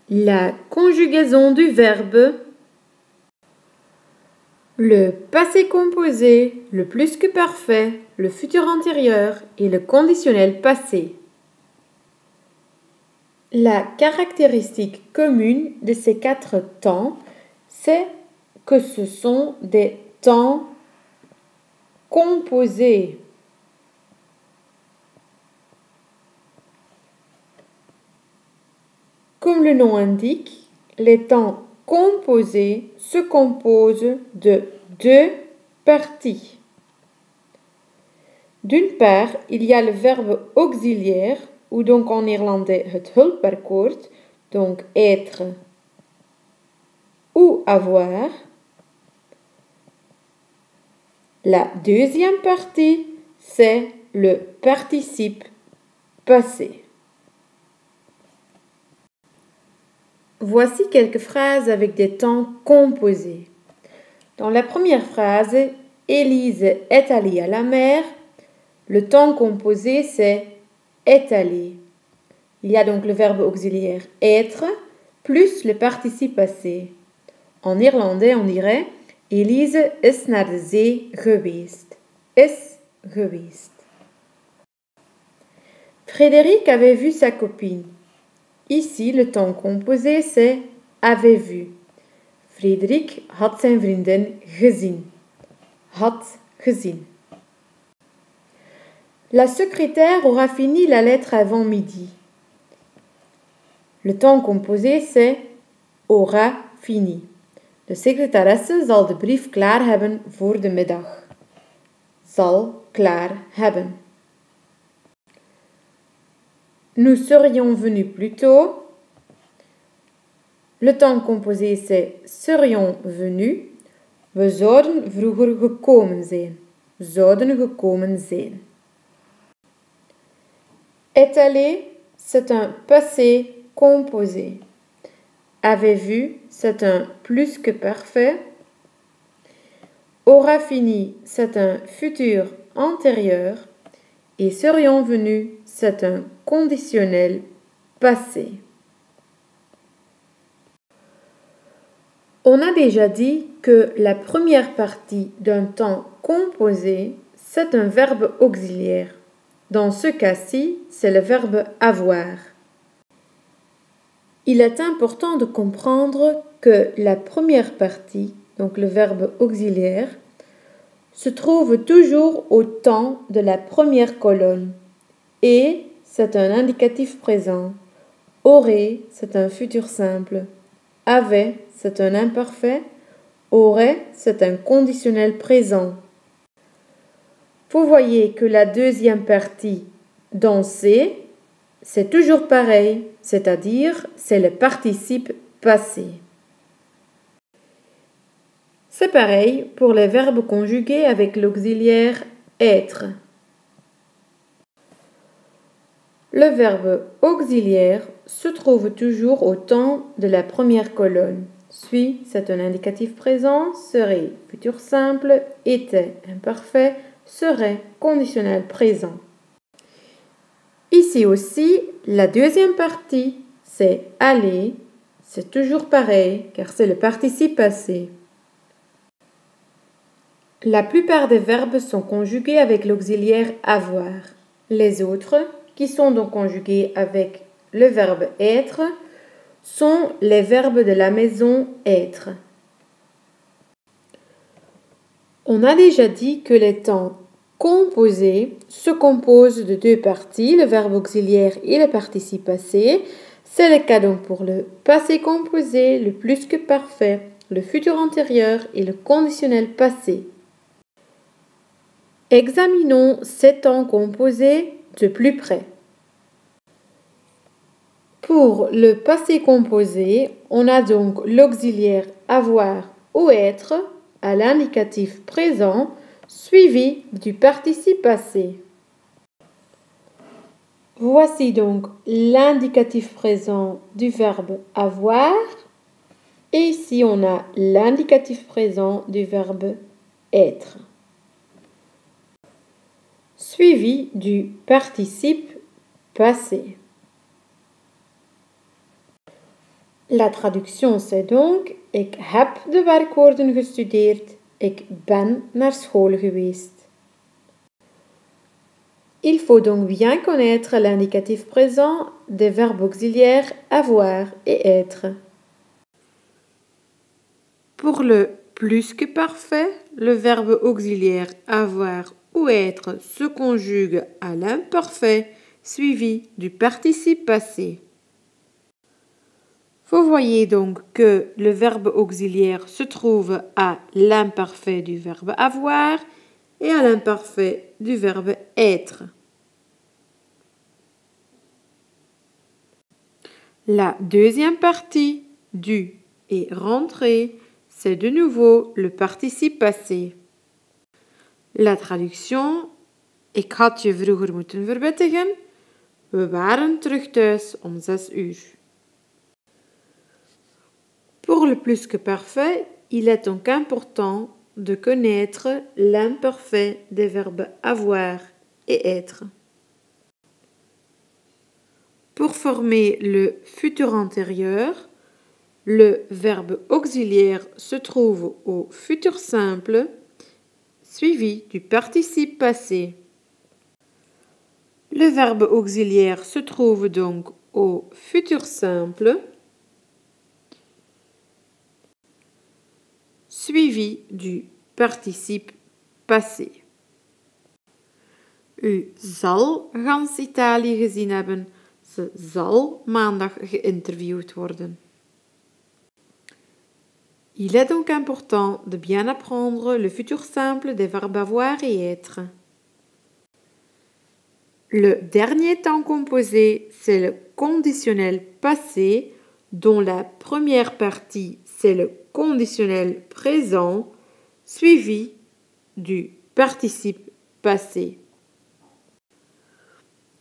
La conjugaison du verbe, le passé composé, le plus que parfait, le futur antérieur et le conditionnel passé. La caractéristique commune de ces quatre temps, c'est que ce sont des temps composés. Comme le nom indique, les temps composés se composent de deux parties. D'une part, il y a le verbe auxiliaire, ou donc en néerlandais het hulpwerkwoord, donc être ou avoir. La deuxième partie, c'est le participe passé. Voici quelques phrases avec des temps composés. Dans la première phrase, Élise est allée à la mer. Le temps composé, c'est est allé. Il y a donc le verbe auxiliaire être plus le participe passé. En néerlandais, on dirait Elise is naar de zee geweest. Is geweest. Frédéric avait vu sa copine. Ici, le temps composé, c'est avait vu. Frederik had zijn vriendin gezien. Had gezien. La secrétaire aura fini la lettre avant midi. Le temps composé, c'est aura fini. De secretaresse zal de brief klaar hebben voor de middag. Zal klaar hebben. Nous serions venus plus tôt. Le temps composé, c'est serions venus. We zouden vroeger gekomen zijn. Zouden gekomen zijn. Est allé, c'est un passé composé. Avait vu, c'est un plus que parfait. Aura fini, c'est un futur antérieur. Et serions venus, c'est un conditionnel passé. On a déjà dit que la première partie d'un temps composé, c'est un verbe auxiliaire. Dans ce cas-ci, c'est le verbe avoir. Il est important de comprendre que la première partie, donc le verbe auxiliaire, se trouve toujours au temps de la première colonne. Et, c'est un indicatif présent. Aurait, c'est un futur simple. Avait, c'est un imparfait. Aurait, c'est un conditionnel présent. Vous voyez que la deuxième partie, danser, c'est toujours pareil, c'est-à-dire c'est le participe passé. C'est pareil pour les verbes conjugués avec l'auxiliaire être. Le verbe auxiliaire se trouve toujours au temps de la première colonne. Suis, c'est un indicatif présent, serait, futur simple, était, imparfait, serait, conditionnel présent. Ici aussi, la deuxième partie, c'est aller, c'est toujours pareil, car c'est le participe passé. La plupart des verbes sont conjugués avec l'auxiliaire avoir. Les autres, qui sont donc conjugués avec le verbe être, sont les verbes de la maison être. On a déjà dit que les temps composés se composent de deux parties, le verbe auxiliaire et le participe passé. C'est le cas donc pour le passé composé, le plus que parfait, le futur antérieur et le conditionnel passé. Examinons ces temps composés de plus près. Pour le passé composé, on a donc l'auxiliaire avoir ou être à l'indicatif présent suivi du participe passé. Voici donc l'indicatif présent du verbe avoir et ici on a l'indicatif présent du verbe être suivi du participe passé. La traduction c'est donc ik heb de werkwoorden gestudeerd, ik ben naar school geweest. Il faut donc bien connaître l'indicatif présent des verbes auxiliaires avoir et être. Pour le plus que parfait, le verbe auxiliaire avoir ou être se conjugue à l'imparfait suivi du participe passé. Vous voyez donc que le verbe auxiliaire se trouve à l'imparfait du verbe avoir et à l'imparfait du verbe être. La deuxième partie du et rentrer, c'est de nouveau le participe passé. La traduction: ik had je vroeger moeten verwittigen. We waren terug thuis om 6 uur. Pour le plus que parfait, il est donc important de connaître l'imparfait des verbes avoir et être. Pour former le futur antérieur, le verbe auxiliaire se trouve au futur simple suivi du participe passé. Le verbe auxiliaire se trouve donc au futur simple suivi du participe passé. U zal gans Italië gezien hebben. Ze zal maandag geïnterviewd worden. Il est donc important de bien apprendre le futur simple des verbes avoir et être. Le dernier temps composé, c'est le conditionnel passé, dont la première partie, c'est le conditionnel présent, suivi du participe passé.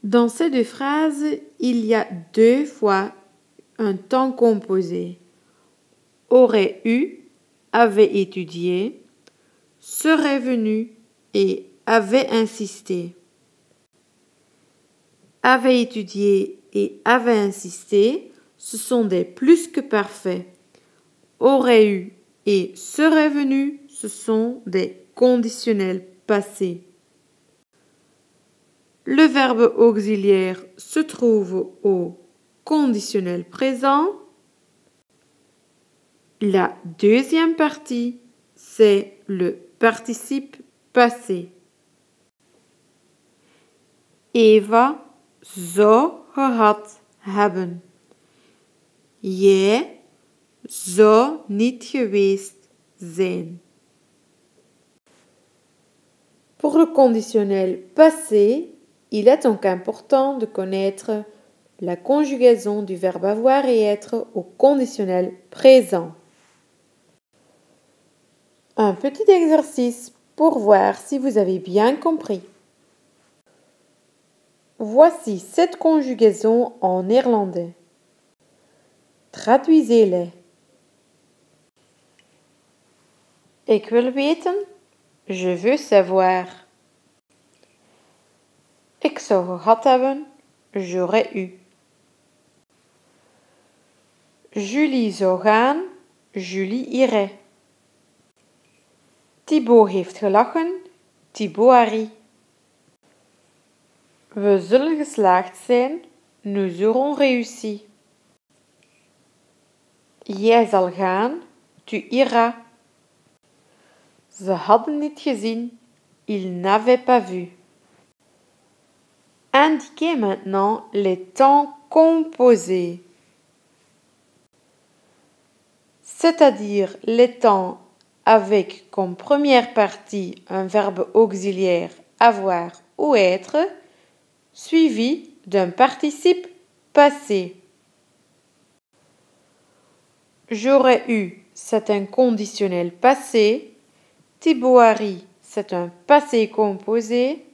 Dans ces deux phrases, il y a 2 fois un temps composé. Aurait eu, avait étudié, serait venu et avait insisté. Avait étudié et avait insisté, ce sont des plus que parfaits. Aurait eu et serait venu, ce sont des conditionnels passés. Le verbe auxiliaire se trouve au conditionnel présent. La deuxième partie, c'est le participe passé. Eva zou gehad hebben. Jij zou niet geweest zijn. Pour le conditionnel passé, il est donc important de connaître la conjugaison du verbe avoir et être au conditionnel présent. Un petit exercice pour voir si vous avez bien compris. Voici 7 conjugaisons en néerlandais. Traduisez-les. Ik wil weten. Je veux savoir. Ik zou gehad hebben. J'aurais eu. Julie zou gaan. Julie irait. Thibaut heeft gelachen. Thibaut a ri. We zullen geslaagd zijn. Nous aurons réussi. Jij zal gaan. Tu iras. Ze hadden niet gezien. Ils n'avaient pas vu. Indiquez maintenant les temps composés, c'est-à-dire les temps avec comme première partie un verbe auxiliaire avoir ou être, suivi d'un participe passé. J'aurais eu, c'est un conditionnel passé. Thibaut a ri, c'est un passé composé.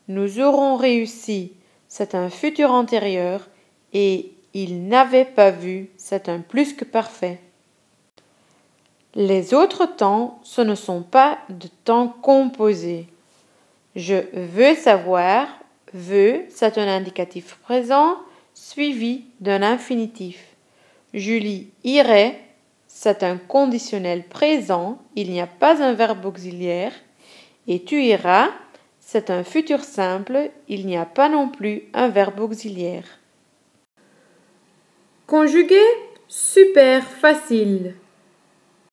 Nous aurons réussi, c'est un futur antérieur. Et il n'avait pas vu, c'est un plus que parfait. Les autres temps, ce ne sont pas de temps composés. Je veux savoir, veux, c'est un indicatif présent suivi d'un infinitif. Julie irait, c'est un conditionnel présent, il n'y a pas un verbe auxiliaire. Et tu iras, c'est un futur simple, il n'y a pas non plus un verbe auxiliaire. Conjuguer, super facile.